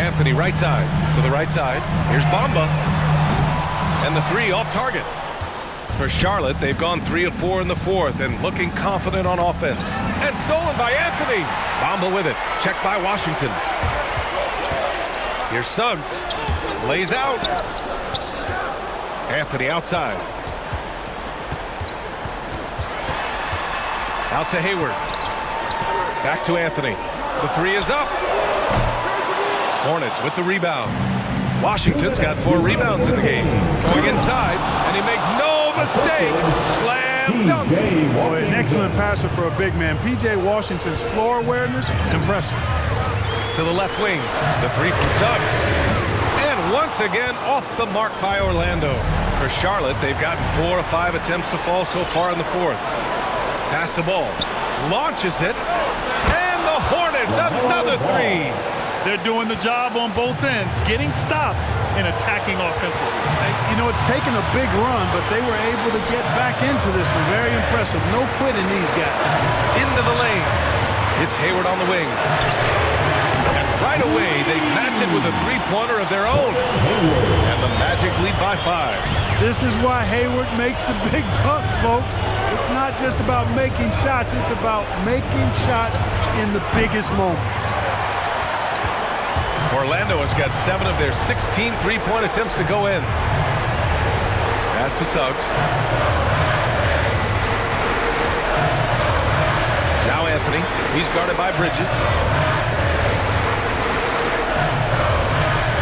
Anthony right side to the right side. Here's Bamba. And the three off target. For Charlotte, they've gone 3 of 4 in the fourth and looking confident on offense. And stolen by Anthony. Bamba with it. Checked by Washington. Here's Suggs. Lays out. Anthony outside. Out to Hayward. Back to Anthony. The three is up. Hornets with the rebound. Washington's got 4 rebounds in the game. Going inside, and he makes no mistake. Slam dunk. Boy, an excellent passer for a big man. P.J. Washington's floor awareness, impressive. To the left wing. The three from Suggs. And once again, off the mark by Orlando. For Charlotte, they've gotten 4 of 5 attempts to fall so far in the fourth. Pass the ball. Launches it. And the Hornets, another three. They're doing the job on both ends, getting stops and attacking offensively. You know, it's taken a big run, but they were able to get back into this one. Very impressive. No quitting these guys. Into the lane. It's Hayward on the wing. And right away, they match it with a three-pointer of their own. And the Magic lead by 5. This is why Hayward makes the big bucks, folks. It's not just about making shots. It's about making shots in the biggest moments. Orlando has got 7 of their 16 three-point attempts to go in. Pass to Suggs. Now Anthony. He's guarded by Bridges.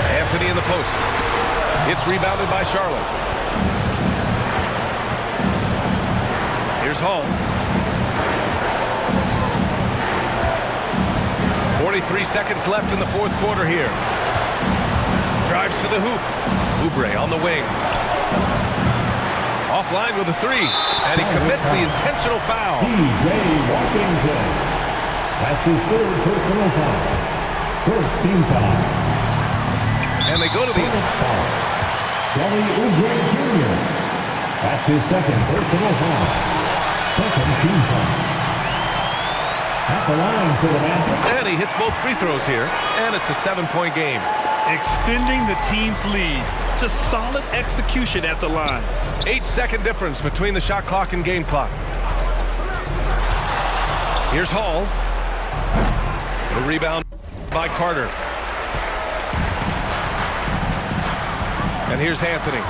Anthony in the post. It's rebounded by Charlotte. Here's Hall. 43 seconds left in the fourth quarter here. Drives to the hoop. Oubre on the wing. Offline with a three. And he commits the intentional foul. P.J. Washington. That's his 3rd personal foul. First team foul. And they go to the... Kelly Oubre Jr. That's his 2nd personal foul. 2nd team foul. At the line for the Magic. And he hits both free throws here. And it's a 7-point game. Extending the team's lead. Just solid execution at the line. 8-second difference between the shot clock and game clock. Here's Hall. The rebound by Carter. And here's Anthony.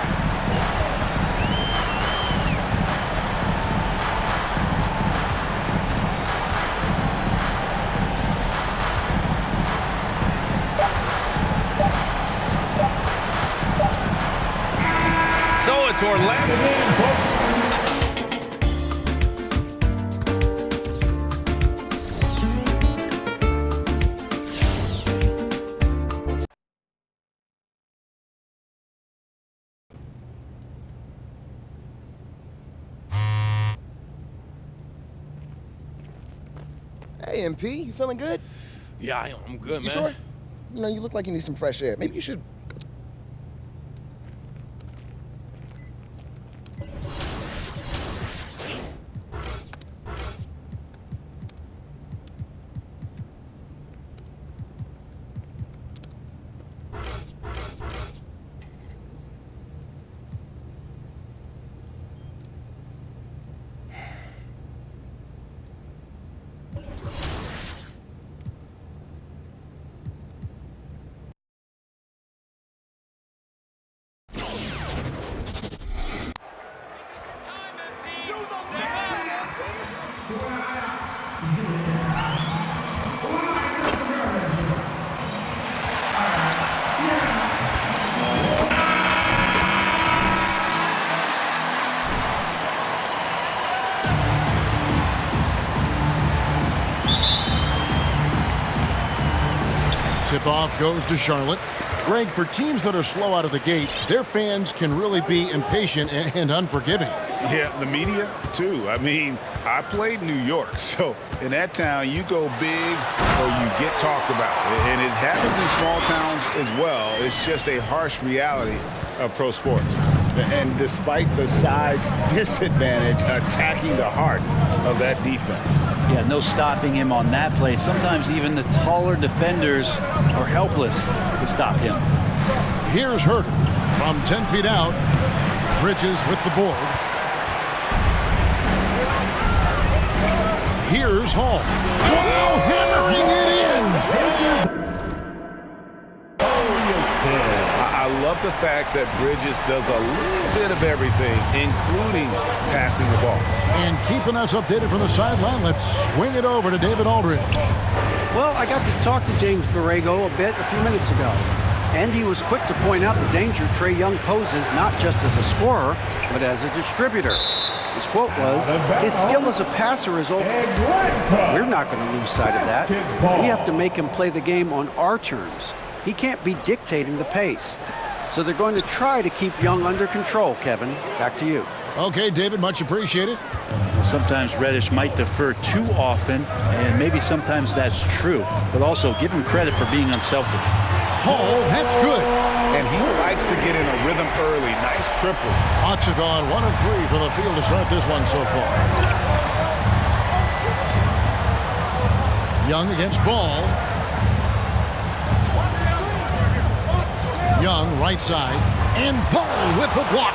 So it's Orlando. Hey, MP, you feeling good? Yeah, I'm good, man. You sure? You know, you look like you need some fresh air. Maybe you should... Tip-off goes to Charlotte. Greg, for teams that are slow out of the gate, their fans can really be impatient and unforgiving. Yeah, the media, too. I mean, I played New York, so in that town, you go big or you get talked about. And it happens in small towns as well. It's just a harsh reality of pro sports. And despite the size disadvantage, attacking the heart of that defense. Yeah, no stopping him on that play. Sometimes even the taller defenders are helpless to stop him. Here's Herter from 10 feet out. Bridges with the board. Here's Hall. Wow, hammering it in. I love the fact that Bridges does a little bit of everything, including passing the ball. And keeping us updated from the sideline, let's swing it over to David Aldridge. Well, I got to talk to James Borrego a bit a few minutes ago. And he was quick to point out the danger Trae Young poses not just as a scorer, but as a distributor. His quote was, "His skill as a passer is over. We're not going to lose sight of that. We have to make him play the game on our terms. He can't be dictating the pace." So they're going to try to keep Young under control, Kevin. Back to you. Okay, David, much appreciated. Sometimes Reddish might defer too often, and maybe sometimes that's true. But also, give him credit for being unselfish. Hall, that's good. And he likes to get in a rhythm early. Nice triple. Hawks have gone 1 of 3 from the field to start this one so far. Young against Ball. Young, right side. And Ball with the block.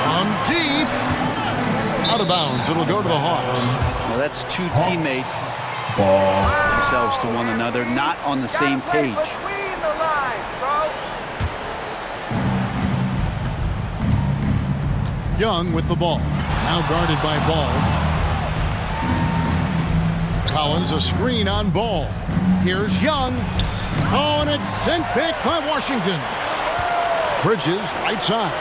On deep. Out of bounds. It'll go to the Hawks. Well, that's two teammates themselves to one another, not on the same page. Young with the ball. Now guarded by Ball. Collins a screen on Ball. Here's Young. Oh, and it's sent back by Washington. Bridges, right side.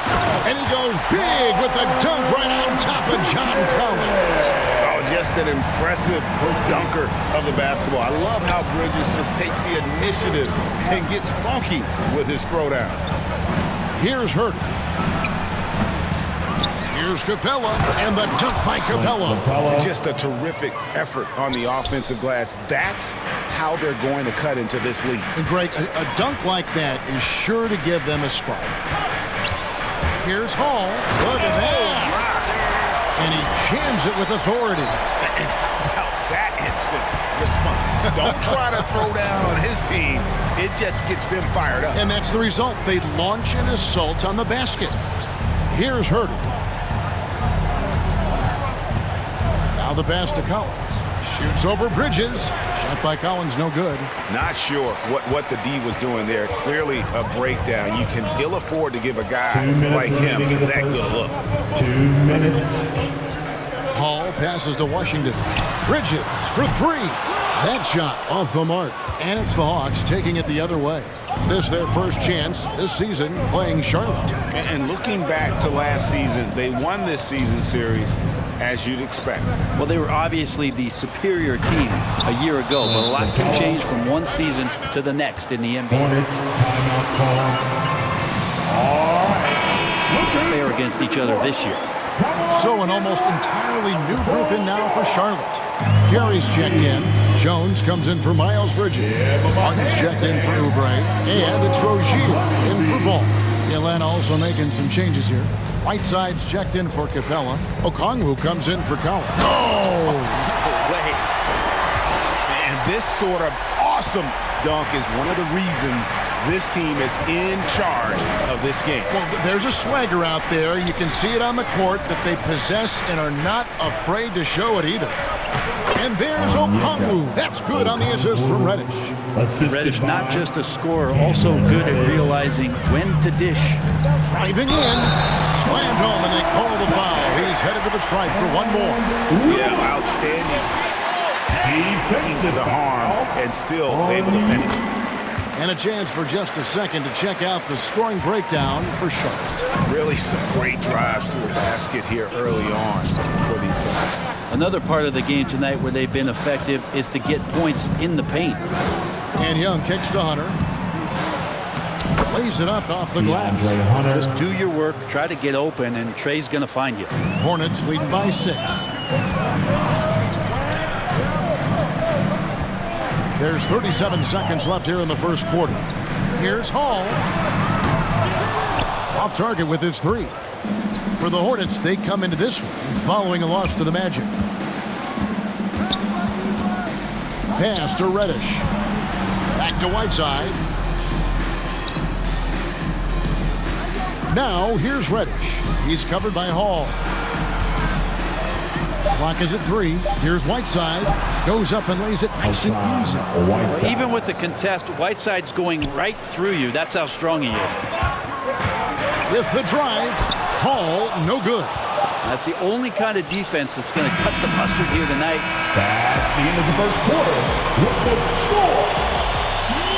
And he goes big with the dunk right on top of John Collins. Oh, just an impressive dunker of the basketball. I love how Bridges just takes the initiative and gets funky with his throwdown. Here's Herter. Here's Capella, and the dunk by Capella. Just a terrific effort on the offensive glass. That's how they're going to cut into this league. And Greg, a dunk like that is sure to give them a spark. Here's Hall. Look at that. And he jams it with authority. And how about that instant response? Don't try to throw down on his team. It just gets them fired up. And that's the result. They launch an assault on the basket. Here's Herter. Now the pass to Collins. Shoots over Bridges. Shot by Collins, no good. Not sure what the D was doing there. Clearly a breakdown. You can ill afford to give a guy like him that good look. 2 minutes. Hall passes to Washington. Bridges for 3. That shot off the mark. And it's the Hawks taking it the other way. This their first chance this season playing Charlotte. And looking back to last season, they won this season series as you'd expect. Well, they were obviously the superior team a year ago, but a lot can change from one season to the next in the NBA. Hornets timeout call. All right. They are against each other this year. So an almost entirely new group in now for Charlotte. Carey's checked in. Jones comes in for Miles Bridges. Martin's checked in for Oubre. And it's Rozier in for Ball. Atlanta also making some changes here. Whiteside's checked in for Capella. Okongwu comes in for Collins. Oh! Wait. And this sort of awesome dunk is one of the reasons this team is in charge of this game. Well, there's a swagger out there. You can see it on the court that they possess and are not afraid to show it either. And there's Okongwu. That's good on the assist from Reddish. Reddish, not just a scorer, also good at realizing when to dish. Driving in, slammed home, and they call the foul. He's headed to the stripe for one more. Yeah, outstanding. The harm and still able to finish. And a chance for just a second to check out the scoring breakdown for Charlotte. Really some great drives to the basket here early on for these guys. Another part of the game tonight where they've been effective is to get points in the paint. And Young kicks to Hunter. Lays it up off the glass. Just do your work, try to get open, and Trae's going to find you. Hornets leading by 6. There's 37 seconds left here in the first quarter. Here's Hall. off target with his 3. For the Hornets, they come into this one following a loss to the Magic. Pass to Reddish. Back to Whiteside. Now here's Reddish. He's covered by Hall. Clock is at 3. Here's Whiteside. Goes up and lays it nice and easy. Well, even with the contest, Whiteside's going right through you. That's how strong he is. With the drive, Hall, no good. That's the only kind of defense that's going to cut the mustard here tonight. That's the end of the first quarter. With the score,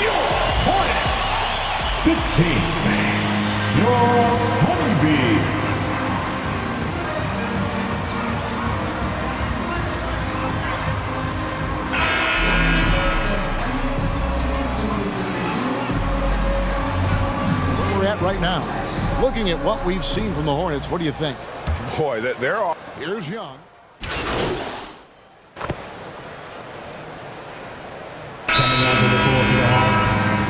your Hornets 16. Your Honeybees. Right now, looking at what we've seen from the Hornets, what do you think? Boy, they're all. Here's Young. Coming onto the floor for the Hawks.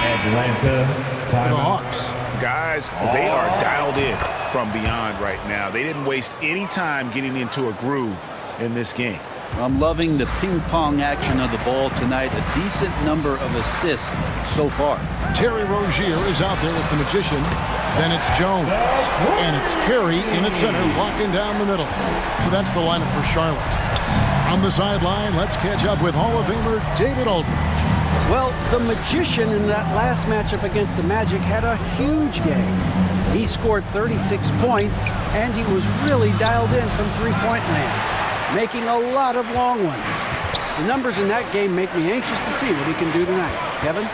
Atlanta timeout. The Hawks. Guys, they are dialed in from beyond right now. They didn't waste any time getting into a groove in this game. I'm loving the ping-pong action of the ball tonight. A decent number of assists so far. Terry Rozier is out there with the Magician. Then it's Jones. And it's Carey in at center, locking down the middle. So that's the lineup for Charlotte. On the sideline, let's catch up with Hall of Famer David Aldridge. Well, the Magician in that last matchup against the Magic had a huge game. He scored 36 points, and he was really dialed in from three-point land, making a lot of long ones. The numbers in that game make me anxious to see what he can do tonight. Kevin?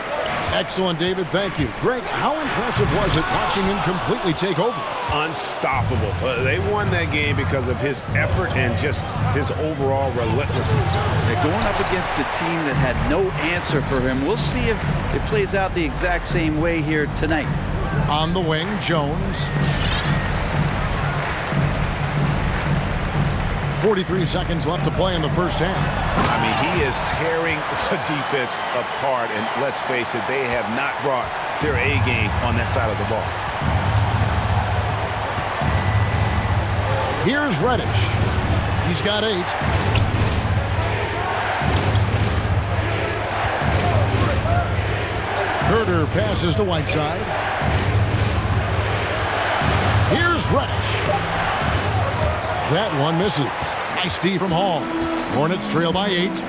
Excellent, David. Thank you. Greg, how impressive was it watching him completely take over? Unstoppable. They won that game because of his effort and just his overall relentlessness. They're going up against a team that had no answer for him. We'll see if it plays out the exact same way here tonight. On the wing, Jones. 43 seconds left to play in the first half. I mean, he is tearing the defense apart, and let's face it, they have not brought their A game on that side of the ball. Here's Reddish. He's got 8. Herder passes to Whiteside. Here's Reddish. That one misses. Nice D from Hall. Hornets trail by 8.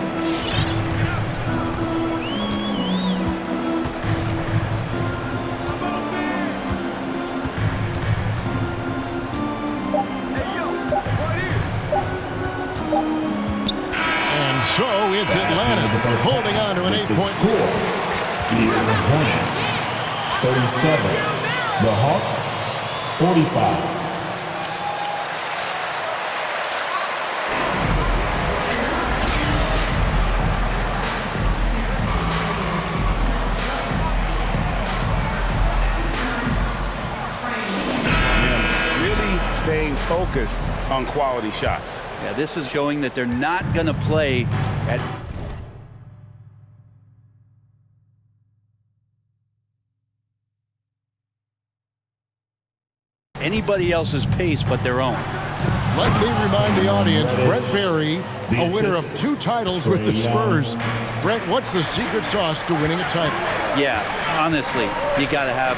And so it's Atlanta holding on to an 8-point lead. The Hornets 37. The Hawks 45. Staying focused on quality shots. Yeah, this is showing that they're not going to play at anybody else's pace but their own. Let me remind the audience, Brent Barry, a winner of 2 titles with the Spurs. Brent, what's the secret sauce to winning a title? Yeah, honestly, you got to have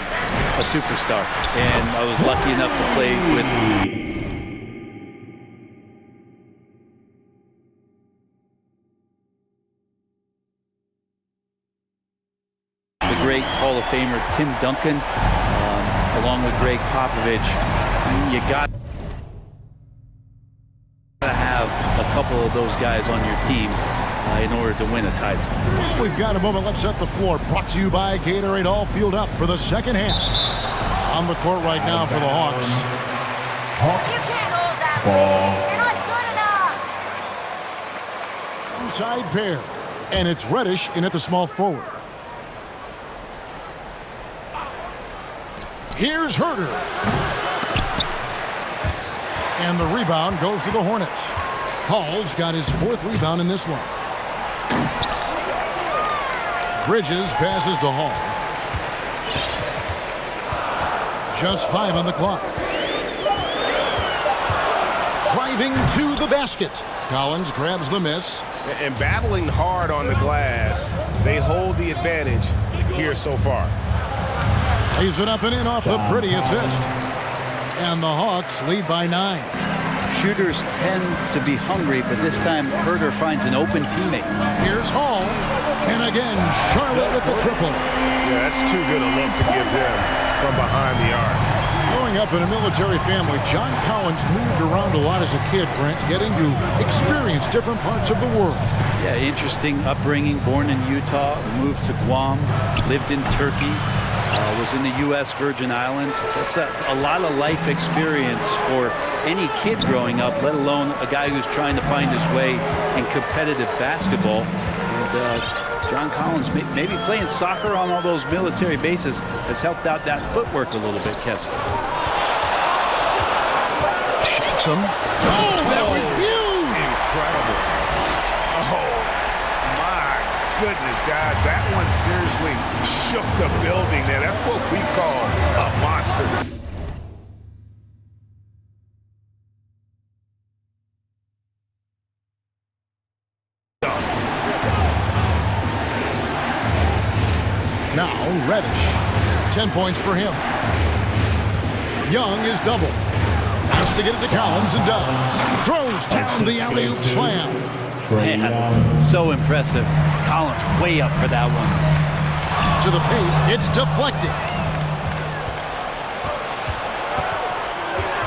a superstar. And I was lucky enough to play with the great Hall of Famer Tim Duncan, along with Greg Popovich. You got to have a couple of those guys on your team in order to win a title. We've got a moment. Let's set the floor. Brought to you by Gatorade. All fueled up for the second half. On the court right now for the Hawks. You can't hold that lead. You're not good enough. Inside pair. And it's Reddish in at the small forward. Here's Herder. And the rebound goes to the Hornets. Hall's got his 4th rebound in this one. Bridges passes to Hall. Just 5 on the clock. Driving to the basket. Collins grabs the miss. And battling hard on the glass, they hold the advantage here so far. Lays it up and in off the pretty assist. And the Hawks lead by 9. Shooters tend to be hungry, but this time Herder finds an open teammate. Here's Hall. And again, Charlotte with the triple. Yeah, that's too good a look to give them from behind the arc. Growing up in a military family, John Collins moved around a lot as a kid, Brent, getting to experience different parts of the world. Yeah, interesting upbringing. Born in Utah, moved to Guam, lived in Turkey, was in the U.S. Virgin Islands. That's a lot of life experience for any kid growing up, let alone a guy who's trying to find his way in competitive basketball. And John Collins, maybe playing soccer on all those military bases has helped out that footwork a little bit, Kevin. Shakes him. Oh, that was huge! Incredible. Oh, my goodness, guys. That one seriously shook the building there. That's what we call a monster. Now, Reddish. 10 points for him. Young is double. Has to get it to Collins and does. Throws down the alley-oop slam. Man, so impressive. Collins way up for that one. To the paint, it's deflected.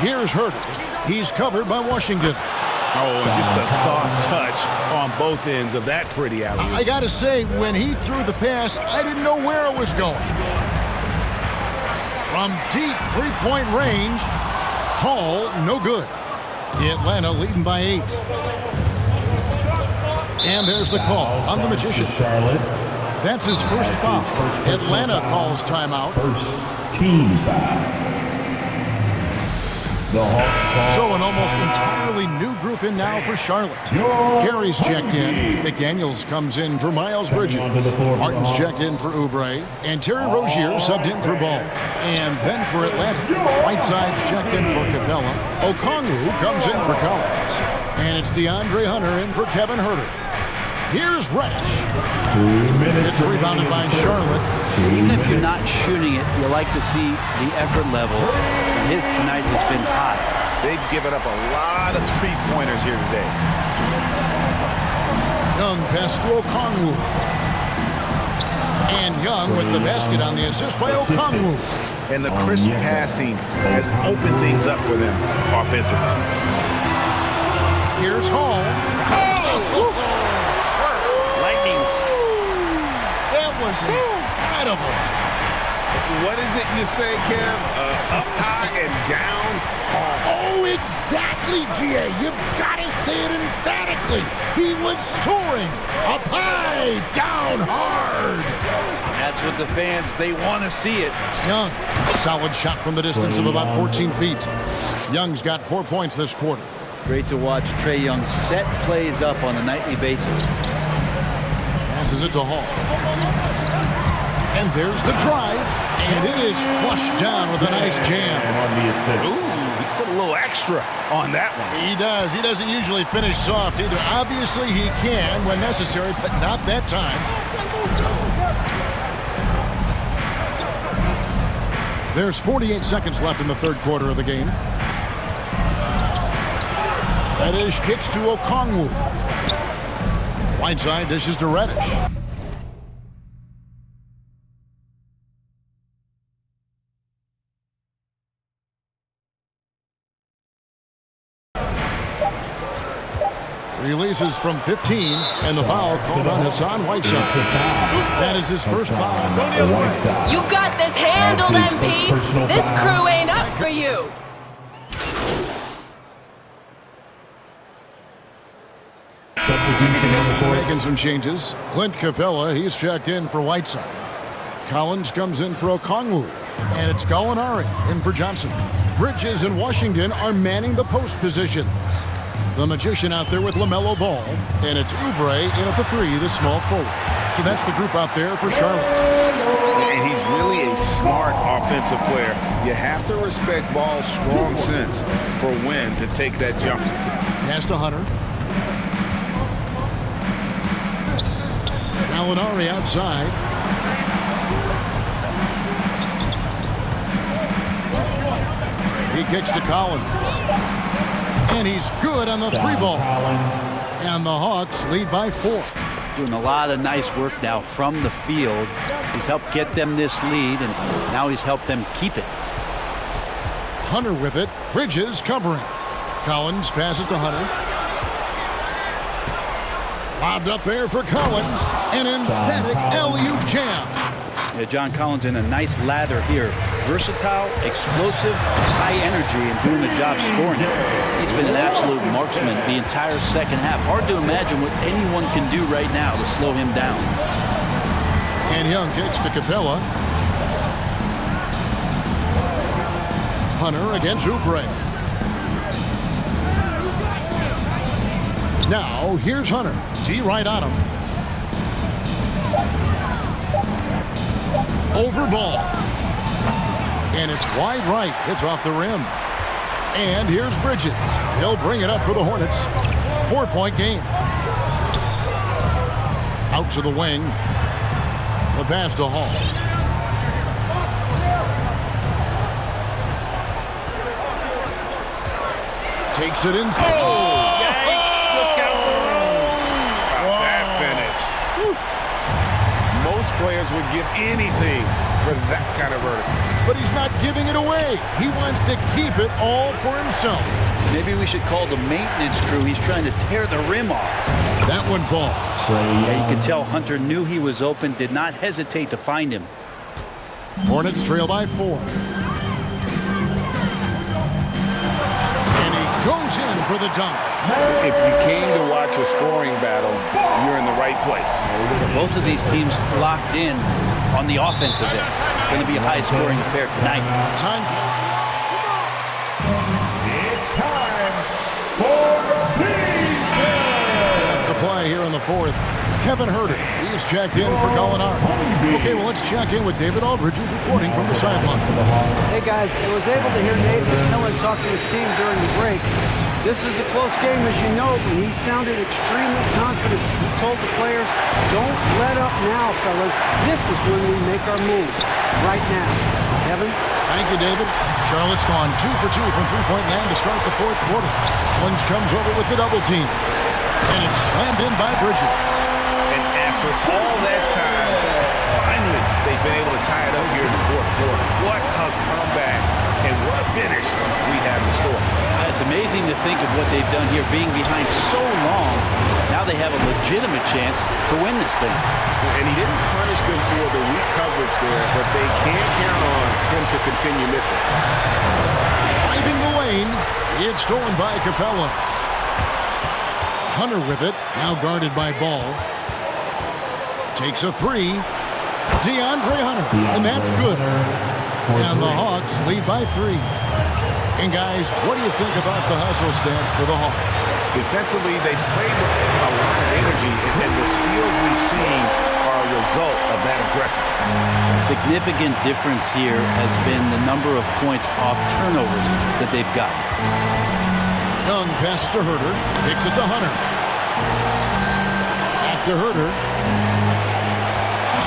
Here's Herder. He's covered by Washington. Oh, and just a soft touch on both ends of that pretty alley. I gotta say, when he threw the pass, I didn't know where it was going. From deep three-point range, Hall, no good. Atlanta leading by 8. And there's the call on the Magician. That's his first foul. Atlanta calls timeout. First team foul. So an almost entirely new group in now for Charlotte. Carey's checked in. McDaniels comes in for Miles Bridges. Martin's checked in for Oubre. And Terry Rozier subbed in for Ball. And then for Atlanta, Whiteside's checked in for Capella. Okongwu comes in for Collins. And it's DeAndre Hunter in for Kevin Herder. Here's Reddish. It's rebounded by Charlotte. Even if you're not shooting it, you like to see the effort level. And his tonight has been high. They've given up a lot of three-pointers here today. Young pass to Okongwu. And Young with the basket on the assist by Okongwu. And the crisp passing has opened things up for them offensively. Here's Hall. Was incredible. What is it you say, Kev? Up high and down hard. Oh, exactly, G.A. You've got to say it emphatically. He was soaring up high, down hard. That's what the fans, they want to see it. Young, solid shot from the distance of about 14 feet. Young's got 4 points this quarter. Great to watch Trae Young set plays up on a nightly basis. Passes it to Hall. And there's the drive. And it is flushed down with a nice jam. Ooh, he put a little extra on that one. He does. He doesn't usually finish soft either. Obviously, he can when necessary, but not that time. There's 48 seconds left in the third quarter of the game. Reddish kicks to Okongwu. Whiteside dishes to Reddish. Releases from 15, and the foul called on Hassan Whiteside. That is his first foul. You got this handled, MP. This crew ain't up for you. Making some changes. Clint Capella, he's checked in for Whiteside. Collins comes in for Okongwu. And it's Gallinari in for Johnson. Bridges and Washington are manning the post positions. The Magician out there with LaMelo Ball. And it's Oubre in at the 3, the small forward. So that's the group out there for Charlotte. And he's really a smart offensive player. You have to respect Ball's strong sense for when to take that jump. Pass to Hunter. Gallinari outside. He kicks to Collins. And he's good on the 3-ball. And the Hawks lead by 4. Doing a lot of nice work now from the field. He's helped get them this lead, and now he's helped them keep it. Hunter with it. Bridges covering. Collins passes to Hunter. Lobbed up there for Collins. An emphatic alley-oop jam. Yeah, John Collins in a nice lather here. Versatile, explosive, high energy, and doing the job scoring it. He's been an absolute marksman the entire second half. Hard to imagine what anyone can do right now to slow him down. And Young kicks to Capella. Hunter against Oubre. Now, here's Hunter. D right on him. Over ball. And it's wide right. It's off the rim. And here's Bridges. He'll bring it up for the Hornets. 4-point game. Out to the wing. The pass to Hall. Takes it in. Oh! Yikes! Look out below! That finish. Most players would give anything for that kind of verdict. But he's not giving it away. He wants to keep it all for himself. Maybe we should call the maintenance crew. He's trying to tear the rim off. That one falls. Yeah, you can tell Hunter knew he was open, did not hesitate to find him. Hornets trail by 4. And he goes in for the dunk. If you came to watch a scoring battle, you're in the right place. Both of these teams locked in on the offensive end. Going to be a high-scoring affair tonight. Time. It's time for The play here in the 4th. Kevin Huerter. He's checked in for Gallinari. Okay, well, let's check in with David Aldridge, who's reporting from the sideline. Hey, guys, I was able to hear Nate McMillan talk to his team during the break. This is a close game, as you know, and he sounded extremely confident. He told the players, don't let up now, fellas. This is when we make our moves. Right now. Kevin? Thank you, David. Charlotte's gone 2 for 2 from three-point land to start the 4th quarter. Lynch comes over with the double team. And it's slammed in by Bridges. And after all that time, finally, they've been able to tie it up here in the 4th quarter. What a comeback. And what a finish we have in store. It's amazing to think of what they've done here, being behind so long. Now they have a legitimate chance to win this thing. And he didn't punish them for the weak coverage there, but they can't count on him to continue missing. Driving the lane. It's stolen by Capella. Hunter with it. Now guarded by Ball. Takes a 3. DeAndre Hunter. And that's good. And the Hawks lead by 3. And guys, what do you think about the hustle stance for the Hawks? Defensively, they played with a lot of energy, and the steals we've seen are a result of that aggressiveness. A significant difference here has been the number of points off turnovers that they've gotten. Young passes to Huerter, kicks it to Hunter. Back to Huerter.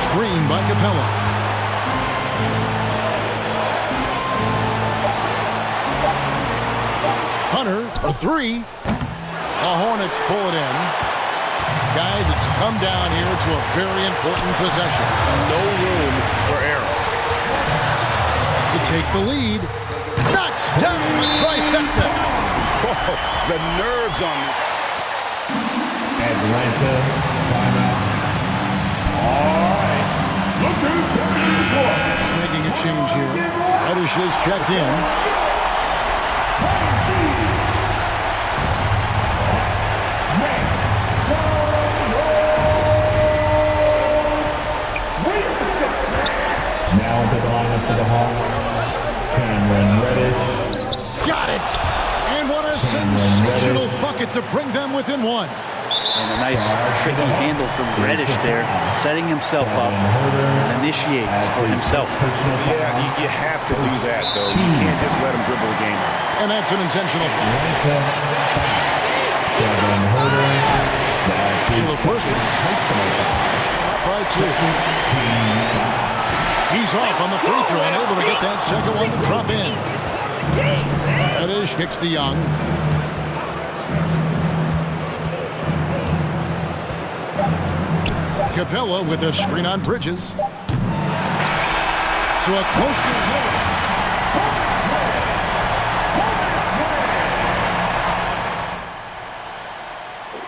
Screen by Capella. Hunter for 3. The Hornets pull it in. Guys, it's come down here to a very important possession. No room for error. To take the lead. Knocks down the trifecta. Whoa, the nerves on this. Atlanta timeout. All right. Look who's coming to the court. Making a change here. Reddish is checked in. Now into the lineup for the Hawks, Cameron Reddish. Got it! And what a sensational bucket to bring them within 1. And a nice tricky handle from Reddish there, setting himself up and initiates for himself. Yeah, you have to do that, though. You can't just let him dribble the game. And that's an intentional foul. So the first one by 2. He's off on the free throw and able to get that second one to drop in. Reddish kicks to Young. Capella with a screen on Bridges. So a close game.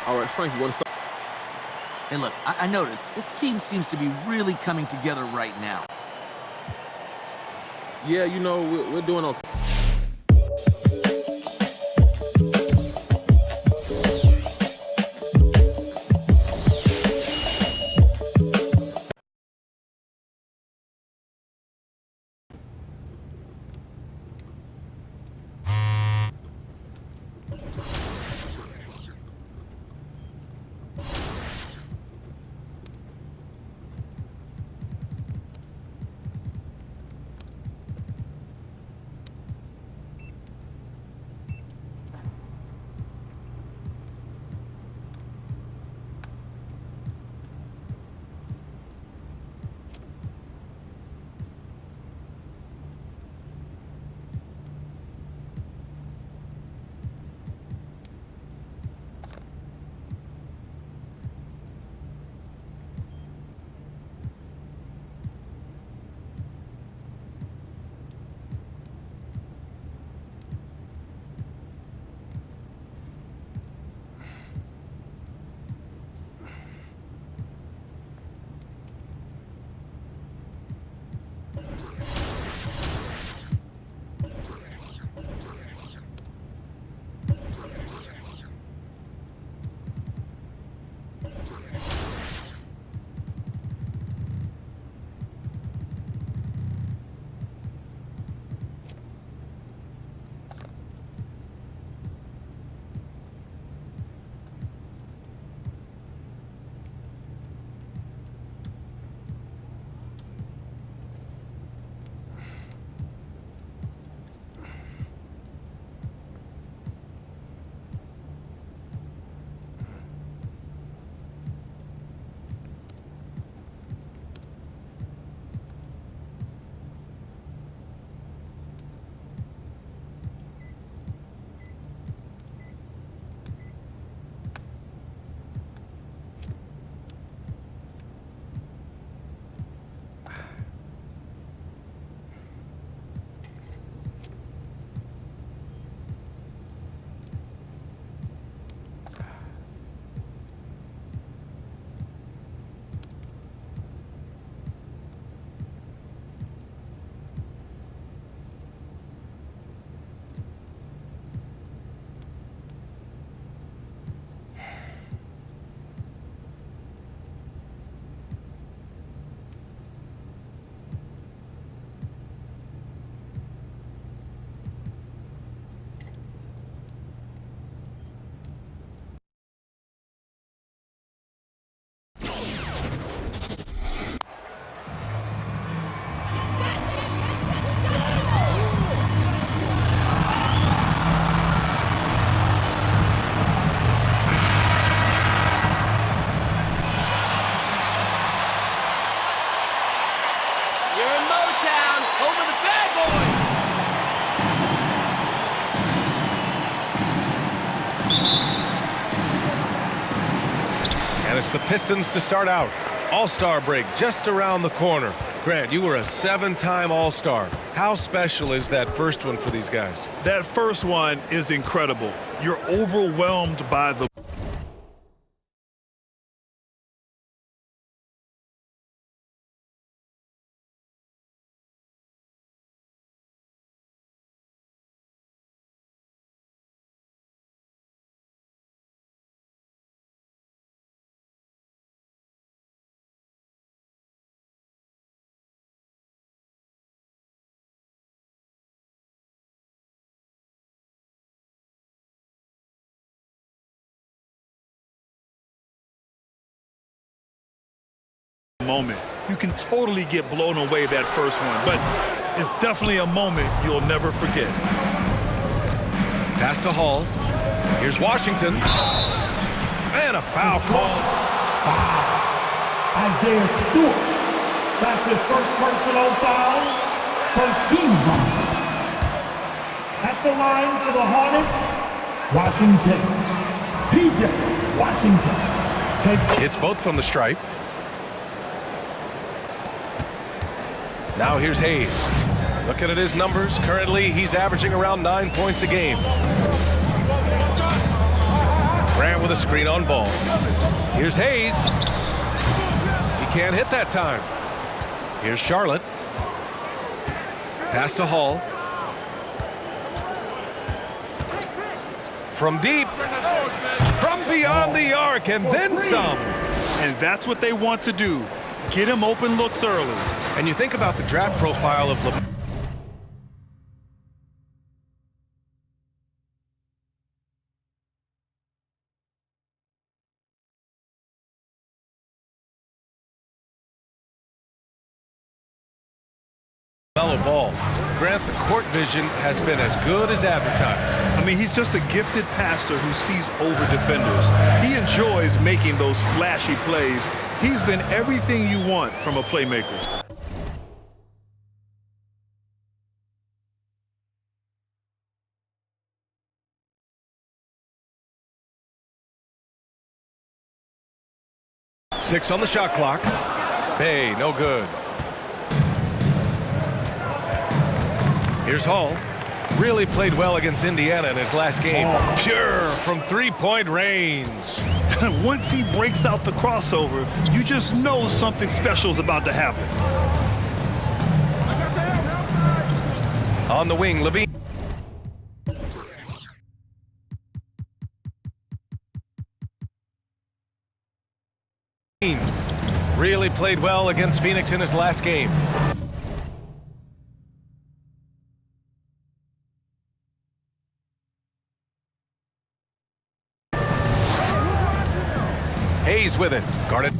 All right, Frank, you want to start? Hey, look, I noticed this team seems to be really coming together right now. Yeah, you know, we're doing okay. And it's the Pistons to start out. All-Star break just around the corner. Grant, you were a 7-time All-Star. How special is that first one for these guys? That first one is incredible. You're overwhelmed by the moment. You can totally get blown away that first one, but it's definitely a moment you'll never forget. Pass to Hall. Here's Washington. And a foul call. Isaiah Stewart. That's his first personal foul. First team foul. At the line for the Hornets, Washington. PJ Washington. Hits both from the stripe. Now here's Hayes. Looking at his numbers, currently he's averaging around 9 points a game. Grant with a screen on ball. Here's Hayes. He can't hit that time. Here's Charlotte. Pass to Hall. From deep. From beyond the arc and then some. And that's what they want to do. Get him open looks early. And you think about the draft profile of LeBron. Ball. Grant, the court vision has been as good as advertised. I mean, he's just a gifted passer who sees over defenders. He enjoys making those flashy plays. He's been everything you want from a playmaker. Six on the shot clock. Hey, no good. Here's Hall. Really played well against Indiana in his last game. Pure from three-point range. Once he breaks out the crossover, you just know something special is about to happen. On the wing, Levine. Really played well against Phoenix in his last game. Hayes with it. Guarded.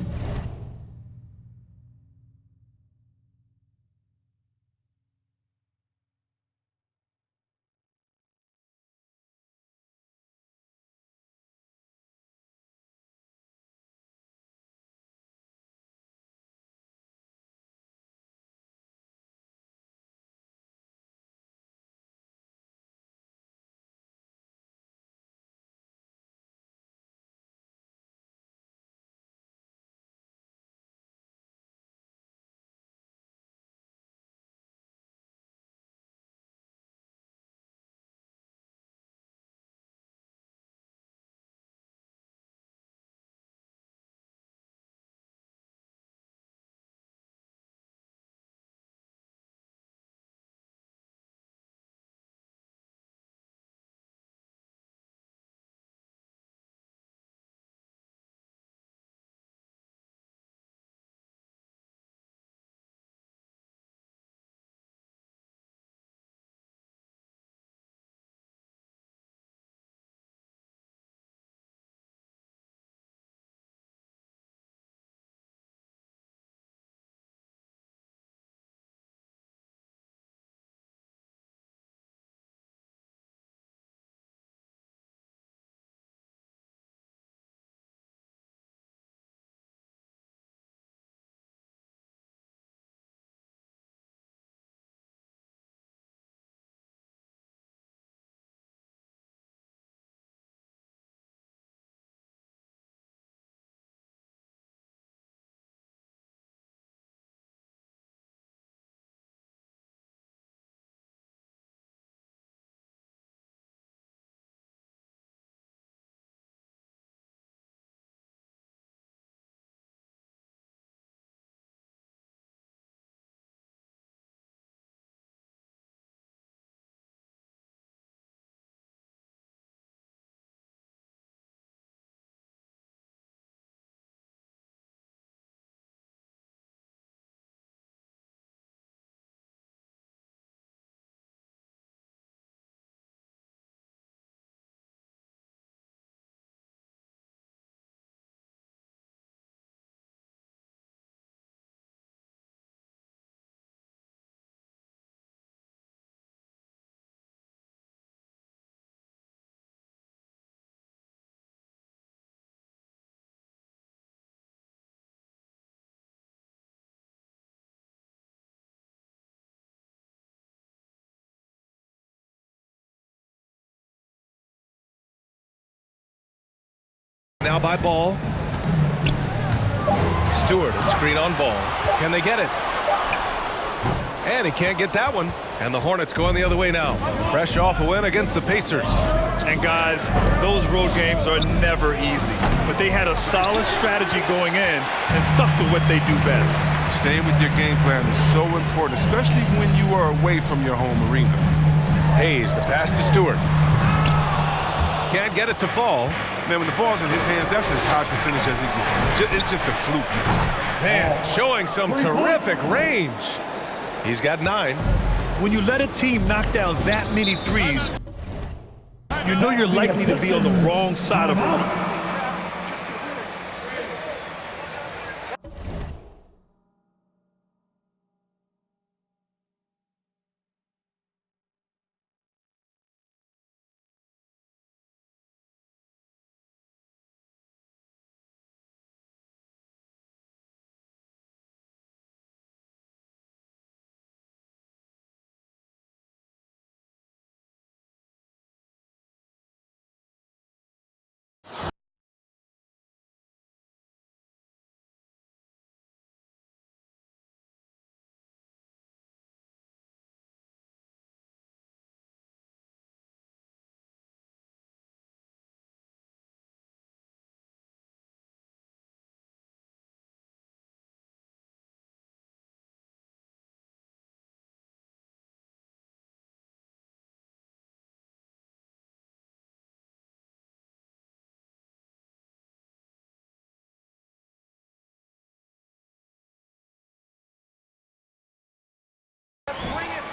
Now by Ball. Stewart, a screen on Ball. Can they get it? And he can't get that one. And the Hornets going the other way now. Fresh off a win against the Pacers. And guys, those road games are never easy. But they had a solid strategy going in and stuck to what they do best. Staying with your game plan is so important, especially when you are away from your home arena. Hayes, the pass to Stewart. Can't get it to fall. Man, when the ball's in his hands, that's as high percentage as it gets. It's just a fluke miss. Man, showing some terrific range. He's got 9. When you let a team knock down that many threes, you know you're likely to be on the wrong side of it.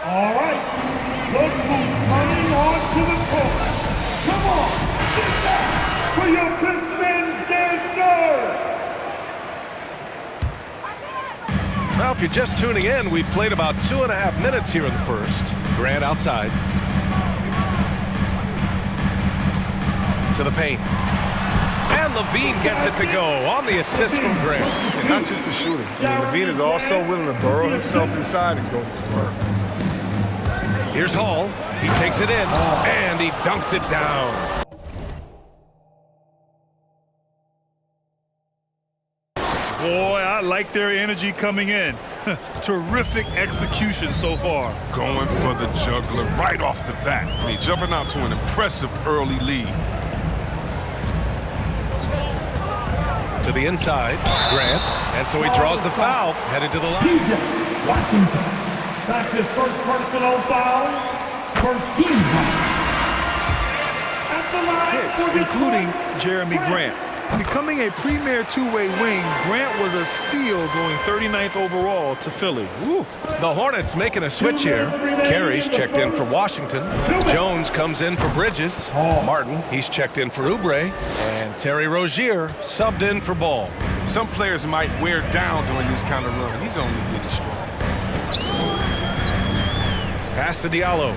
All right, look who's running onto the court. Come on, get back for your Pistons dancer. Well, if you're just tuning in, we've played about 2.5 minutes here in the first. Grant outside. To the paint. And Levine gets it to go on the assist from Grant. And not just the shooter. Levine is also willing to burrow himself inside and go to work. Here's Hall. He takes it in, and he dunks it down. Boy, I like their energy coming in. Terrific execution so far. Going for the juggler right off the bat. I mean, jumping out to an impressive early lead. To the inside, Grant. And so he draws the foul, headed to the line. Washington. That's his first personal foul. First team foul. At the line hits, including Jeremy Grant. Becoming a premier two-way wing, Grant was a steal going 39th overall to Philly. Woo. The Hornets making a switch here. Carey's checked in for Washington. Jones comes in for Bridges. Martin, he's checked in for Oubre. And Terry Rozier subbed in for Ball. Some players might wear down during this kind of run. He's only getting strong. Pass to Diallo.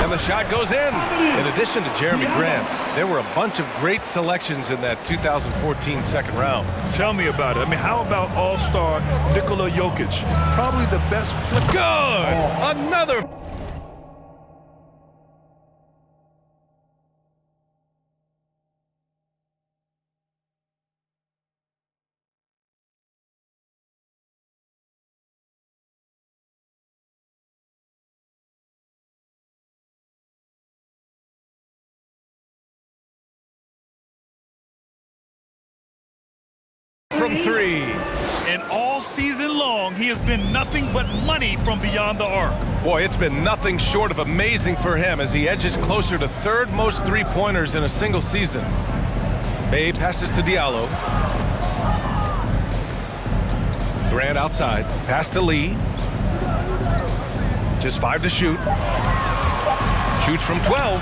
And the shot goes in. In addition to Jeremy Grant, there were a bunch of great selections in that 2014 second round. Tell me about it. I mean, how about all-star Nikola Jokic? Probably the best player. Good! Another. From 3. And all season long, he has been nothing but money from beyond the arc. Boy, it's been nothing short of amazing for him as he edges closer to third most three-pointers in a single season. Bay passes to Diallo. Grant outside. Pass to Lee. Just 5 to shoot. Shoots from 12.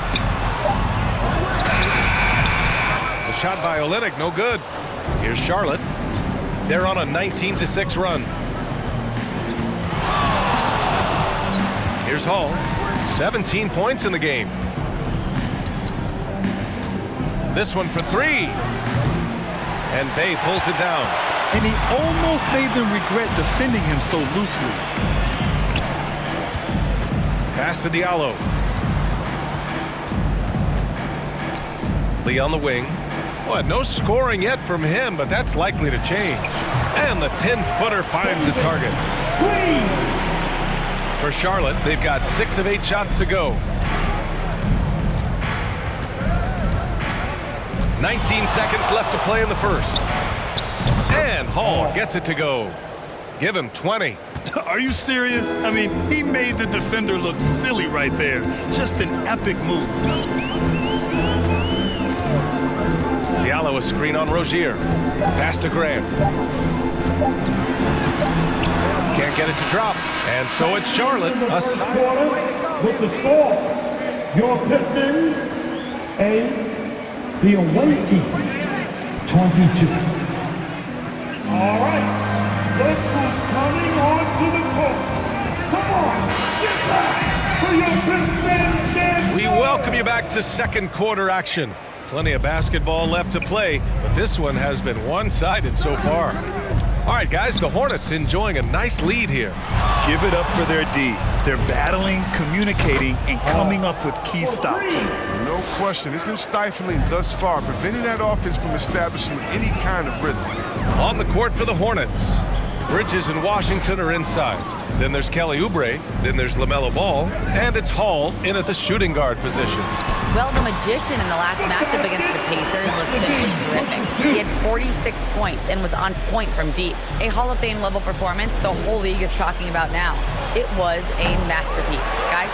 The shot by Olynyk, no good. Here's Charlotte. They're on a 19-6 run. Here's Hall. 17 points in the game. This one for 3. And Bay pulls it down. And he almost made them regret defending him so loosely. Pass to Diallo. Lee on the wing. Well, no scoring yet from him, but that's likely to change. And the 10-footer finds the target. For Charlotte, they've got 6 of 8 shots to go. 19 seconds left to play in the first. And Hall gets it to go. Give him 20. Are you serious? I mean, he made the defender look silly right there. Just an epic move. Diallo a screen on Rozier. Pass to Grant. Can't get it to drop. And so it's Charlotte. With the score, your Pistons 8, the away team 22. All right, look who's coming onto the court. Come on, get back for your Pistons. We welcome you back to second quarter action. Plenty of basketball left to play, but this one has been one-sided so far. All right, guys, the Hornets enjoying a nice lead here. Give it up for their D. They're battling, communicating, and coming up with key stops. No question. It's been stifling thus far, preventing that offense from establishing any kind of rhythm. On the court for the Hornets, Bridges and Washington are inside. Then there's Kelly Oubre. Then there's LaMelo Ball. And it's Hall in at the shooting guard position. Well, the magician in the last matchup against the Pacers was simply terrific. He had 46 points and was on point from deep. A Hall of Fame level performance the whole league is talking about now. It was a masterpiece. Guys?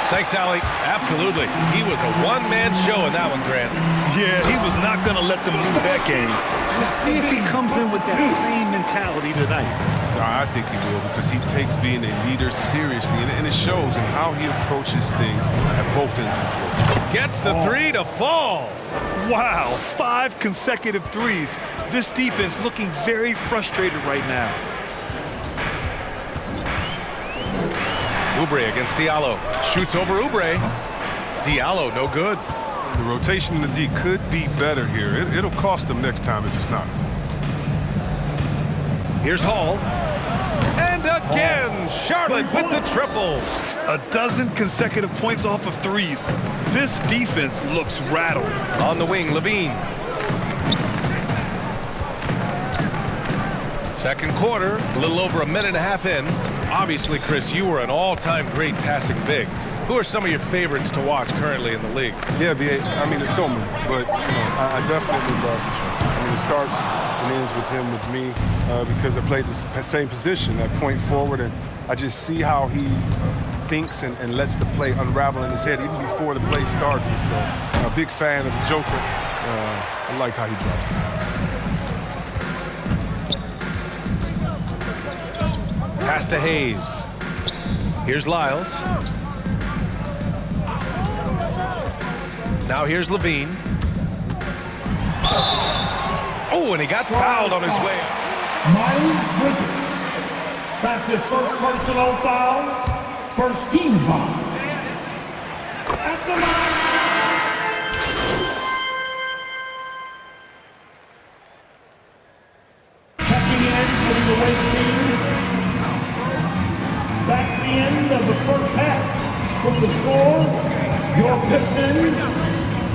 Thanks, Allie. Absolutely. He was a one-man show in that one, Grant. Yeah, he was not going to let them lose that game. We'll see if he comes in with that same mentality tonight. I think he will, because he takes being a leader seriously, and it shows in how he approaches things at both ends of the floor. Gets the three to fall. Wow, 5 consecutive threes. This defense looking very frustrated right now. Oubre against Diallo. Shoots over Oubre. Diallo, no good. The rotation in the D could be better here. It'll cost them next time if it's not. Here's Hall. And again, Charlotte with the triple. A dozen consecutive points off of threes. This defense looks rattled. On the wing, Levine. Second quarter, a little over a minute and a half in. Obviously, Chris, you were an all-time great passing big. Who are some of your favorites to watch currently in the league? Yeah, I mean, it's so many, but I definitely love this one. I mean, it starts and ends with him, with me, because I played the same position, that point forward, and I just see how he thinks and lets the play unravel in his head even before the play starts. And so, a big fan of the Joker. I like how he drops the pass to Hayes. Here's Lyles. Now here's Levine. Oh, and he got fouled on his way. Miles Bridges. That's his first personal foul. First team foul. At the line. Checking in for the away team. That's the end of the first half. With the score, your Pistons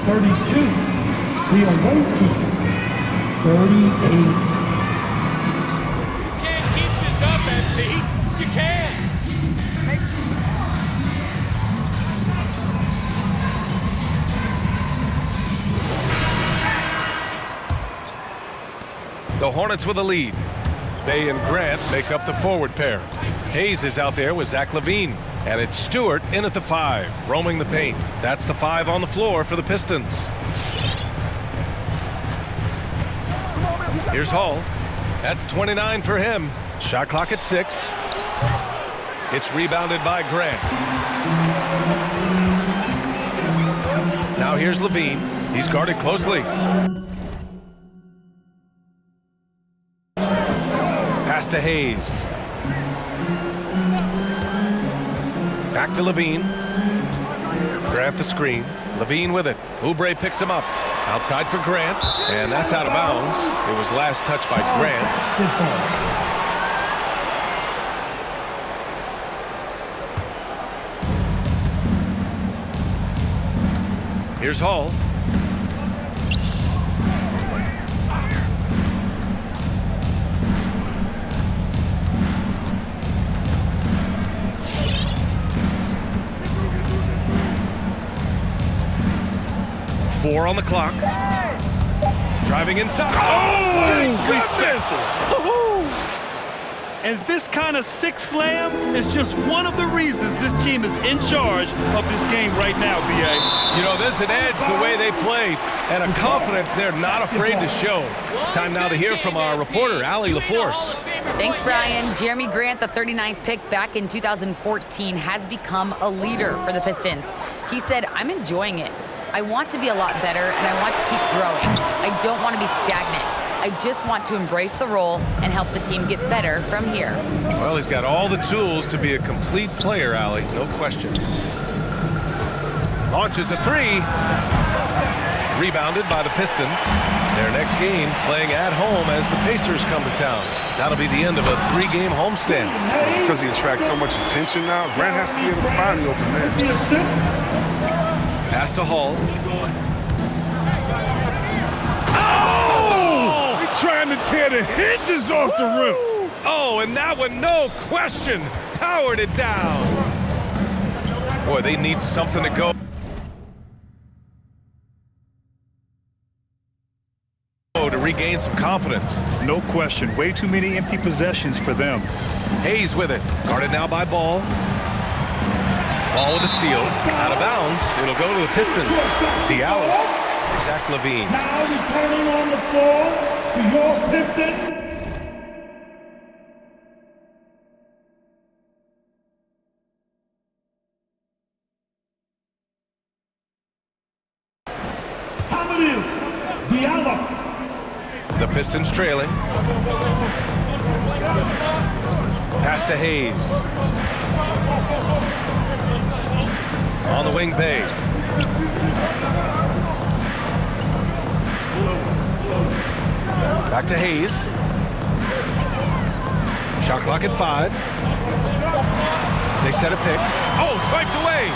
32. The away team 38. You can't. The Hornets with a lead. Bay and Grant make up the forward pair. Hayes is out there with Zach LaVine. And it's Stewart in at the 5, roaming the paint. That's the 5 on the floor for the Pistons. Here's Hall. That's 29 for him. Shot clock at 6. It's rebounded by Grant. Now here's LaVine. He's guarded closely. Pass to Hayes. Back to LaVine. Grant the screen. LaVine with it. Oubre picks him up. Outside for Grant. And that's out of bounds. It was last touched by Grant. Here's Hall. 4 on the clock. Driving inside. Oh, goodness! And this kind of sick slam is just one of the reasons this team is in charge of this game right now, B.A. You know, there's an edge the way they played and a confidence they're not afraid to show. Time now to hear from our reporter, Allie LaForce. Thanks, Brian. Jeremy Grant, the 39th pick back in 2014, has become a leader for the Pistons. He said, "I'm enjoying it. I want to be a lot better, and I want to keep growing. I don't want to be stagnant. I just want to embrace the role and help the team get better from here." Well, he's got all the tools to be a complete player, Allie, no question. Launches a 3. Rebounded by the Pistons. Their next game playing at home as the Pacers come to town. That'll be the end of a 3-game homestand. Because he attracts so much attention now, Grant has to be able to find the open man. Pass to Hall. Oh! He's trying to tear the hinges off the rim. Oh, and that one, no question, powered it down. Boy, they need something to go to regain some confidence. No question. Way too many empty possessions for them. Hayes with it. Guarded now by Ball. Ball with a steal. Out of bounds. It'll go to the Pistons. Diallo. Zach LaVine. Now returning on the floor to your Pistons. Hamidou Diallo. The Pistons trailing. Pass to Hayes. On the wing, Bay. Back to Hayes. Shot clock at 5. They set a pick. Oh, swiped away.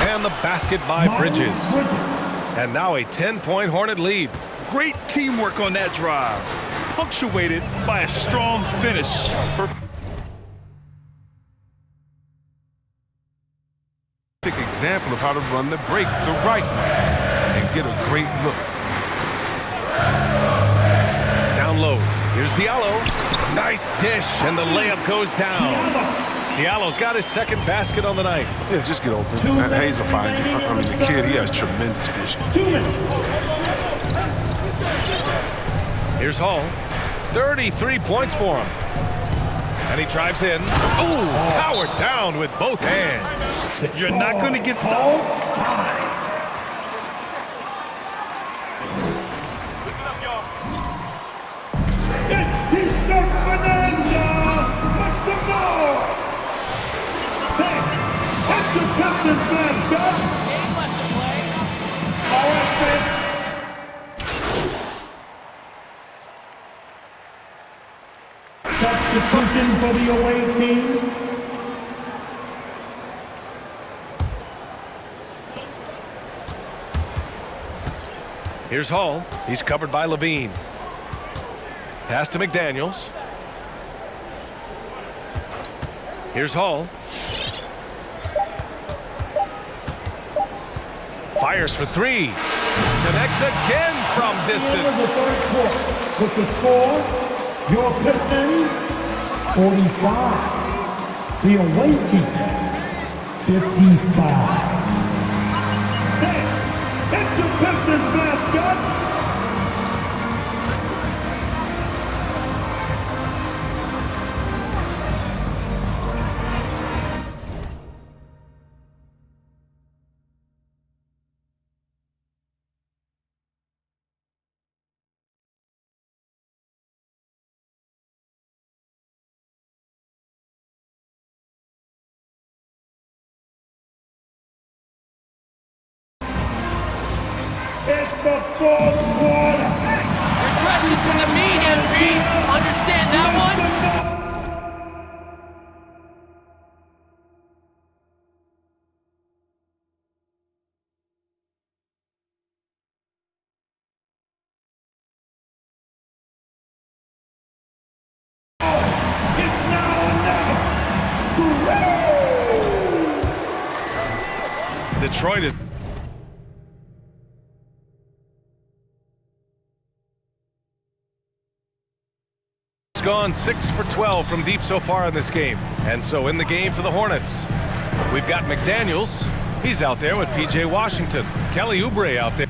And the basket by Bridges. And now a 10-point Hornet lead. Great teamwork on that drive, punctuated by a strong finish. Perfect example of how to run the break the right way and get a great look. Down low. Here's Diallo. Nice dish, and the layup goes down. Diallo's got his second basket on the night. Yeah, just get open. And Hayes will find you. I mean, the kid, he has tremendous vision. 2 minutes. Here's Hall. 33 points for him. And he drives in. Ooh, powered down with both hands. You're not going to get stopped. That's the Pistons mascot. All right, man. Substitution for the away team. Here's Hall. He's covered by LaVine. Pass to McDaniels. Here's Hall. Fires for 3. Connects again from distance. End of the third quarter. With the score, your Pistons 45. The away team 55. Hey, it's your Pistons mascot. It's the fourth quarter. Regression to the mean, MB. Understand that one? Detroit is gone 6 for 12 from deep so far in this game. And so in the game for the Hornets, we've got McDaniels. He's out there with P.J. Washington. Kelly Oubre out there.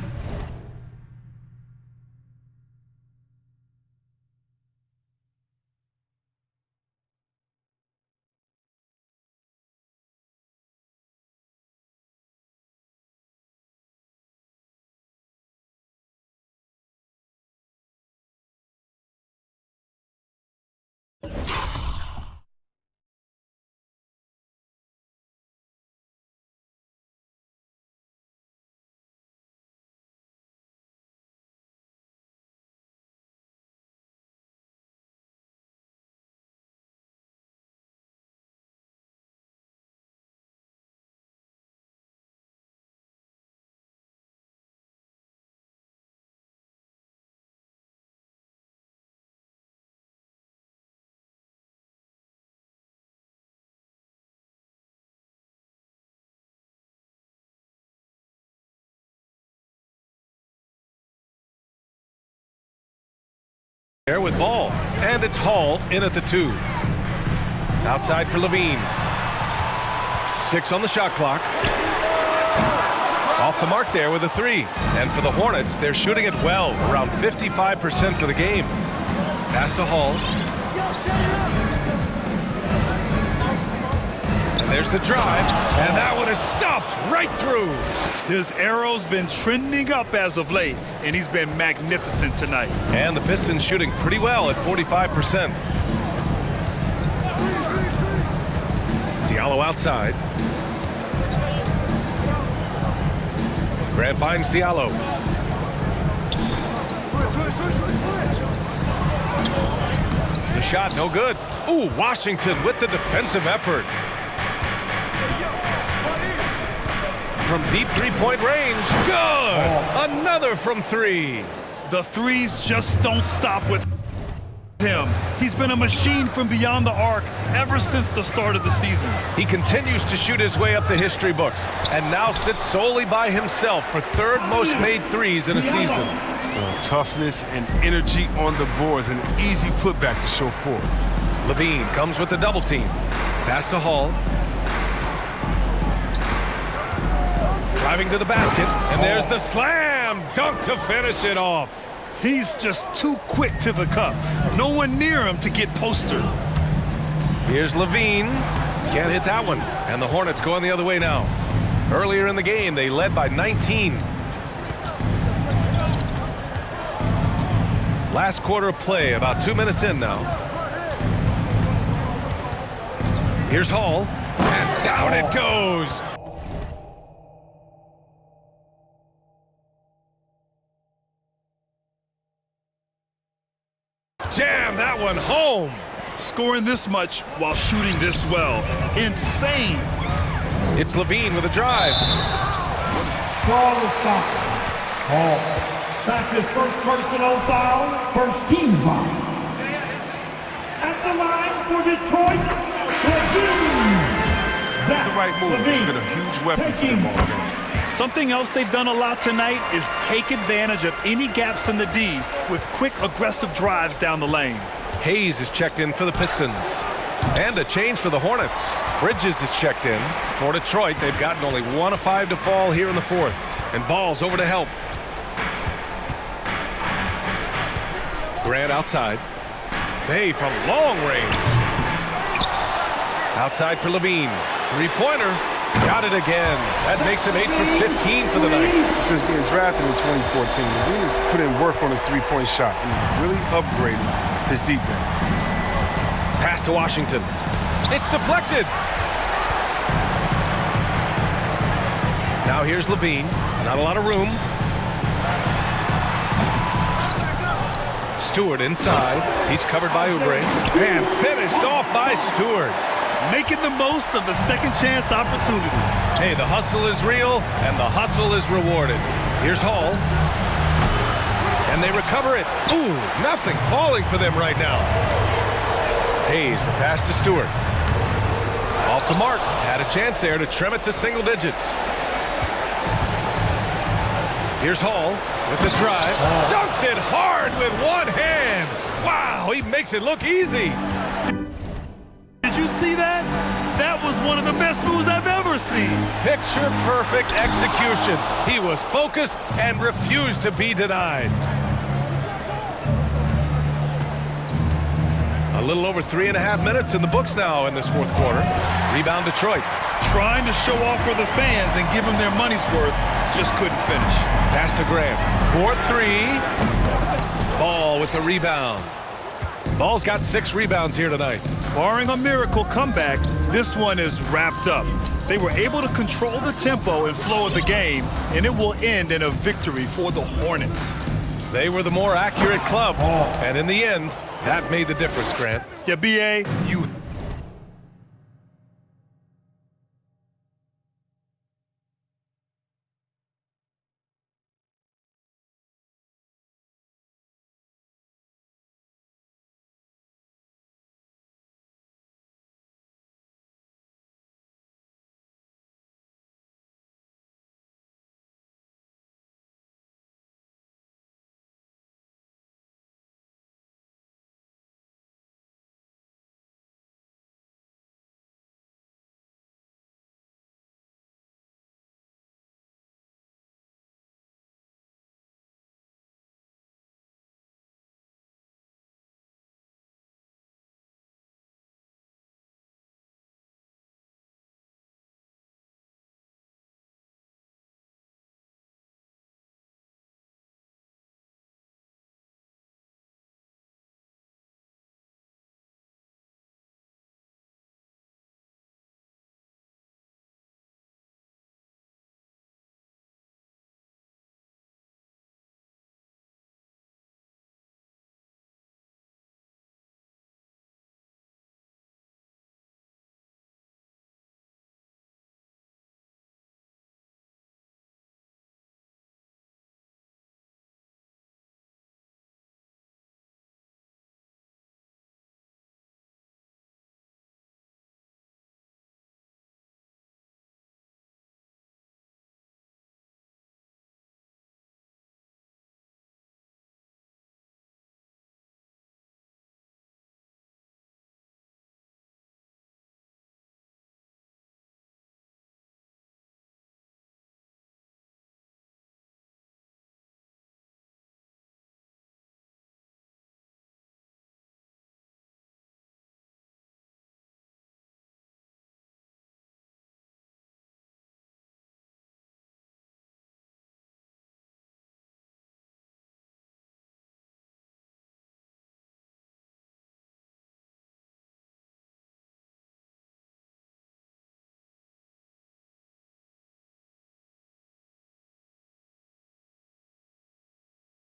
There with ball, and it's Hall in at the 2. Outside for Levine. 6 on the shot clock. Off the mark there with a 3. And for the Hornets, they're shooting it well, around 55% for the game. Pass to Hall. And there's the drive, and that one is stuffed right through. His arrow's been trending up as of late, and he's been magnificent tonight. And the Pistons shooting pretty well at 45%. Diallo outside. Grant finds Diallo. The shot no good. Ooh, Washington with the defensive effort. From deep three-point range. Good! Another from 3. The threes just don't stop with him. He's been a machine from beyond the arc ever since the start of the season. He continues to shoot his way up the history books and now sits solely by himself for 3rd most made threes in a season. Toughness and energy on the boards, an easy putback to show for. Levine comes with the double team. Pass to Hall. Driving to the basket, and there's the slam dunk to finish it off. He's just too quick to the cup. No one near him to get postered. Here's Levine. Can't hit that one. And the Hornets going the other way now. Earlier in the game, they led by 19. Last quarter of play, about 2 minutes in now. Here's Hall. And down it goes. Jam that one home. Scoring this much while shooting this well. Insane. It's Levine with a drive. Ball is stopped. Hall. That's his first personal foul. First team foul. At the line for Detroit, Levine. The right move. It's been a huge weapon for them all game. Something else they've done a lot tonight is take advantage of any gaps in the D with quick, aggressive drives down the lane. Hayes is checked in for the Pistons. And a change for the Hornets. Bridges is checked in. For Detroit, they've gotten only 1 of 5 to fall here in the 4th. And Ball's over to help. Grant outside. Bay from long range. Outside for Levine. 3-pointer. Got it again. That makes him 8 for 15 for the night. Since being drafted in 2014, Levine has put in work on his 3-point shot and really upgraded his deep game. Pass to Washington. It's deflected. Now here's Levine. Not a lot of room. Stewart inside. He's covered by Oubre. And finished off by Stewart. Making the most of the second chance opportunity. Hey, the hustle is real, and the hustle is rewarded. Here's Hall. And they recover it. Ooh, nothing falling for them right now. Hayes, the pass to Stewart. Off the mark. Had a chance there to trim it to single digits. Here's Hall with the drive. Dunks it hard with one hand. Wow, he makes it look easy. Did you see that? That was one of the best moves I've ever seen. Picture perfect execution. He was focused and refused to be denied. A little over 3.5 minutes in the books now in this fourth quarter. Rebound Detroit. Trying to show off for the fans and give them their money's worth, just couldn't finish. Pass to Graham. 4-3. Ball with the rebound. Ball's got 6 rebounds here tonight. Barring a miracle comeback, this one is wrapped up. They were able to control the tempo and flow of the game, and it will end in a victory for the Hornets. They were the more accurate club, and in the end, that made the difference, Grant. Yeah, B.A., you...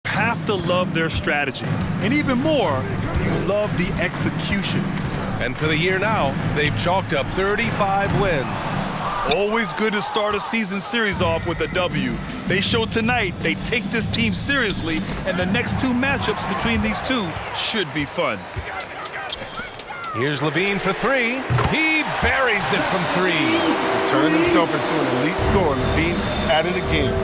have to love their strategy. And even more, you love the execution. And for the year now, they've chalked up 35 wins. Always good to start a season series off with a W. They showed tonight they take this team seriously, and the next 2 matchups between these two should be fun. Here's Levine for 3. He buries it from 3. He turned himself into an elite scorer. Levine added a game.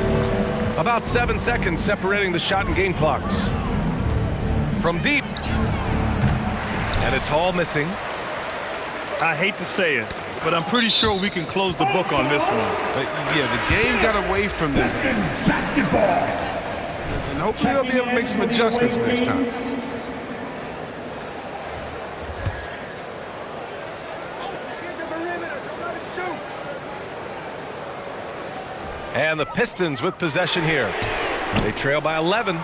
About 7 seconds separating the shot and game clocks. From deep. And it's Hall missing. I hate to say it, but I'm pretty sure we can close the book on this one. But yeah, the game got away from them. Basketball. And hopefully they'll be able to make some adjustments next time. And the Pistons with possession here. They trail by 11.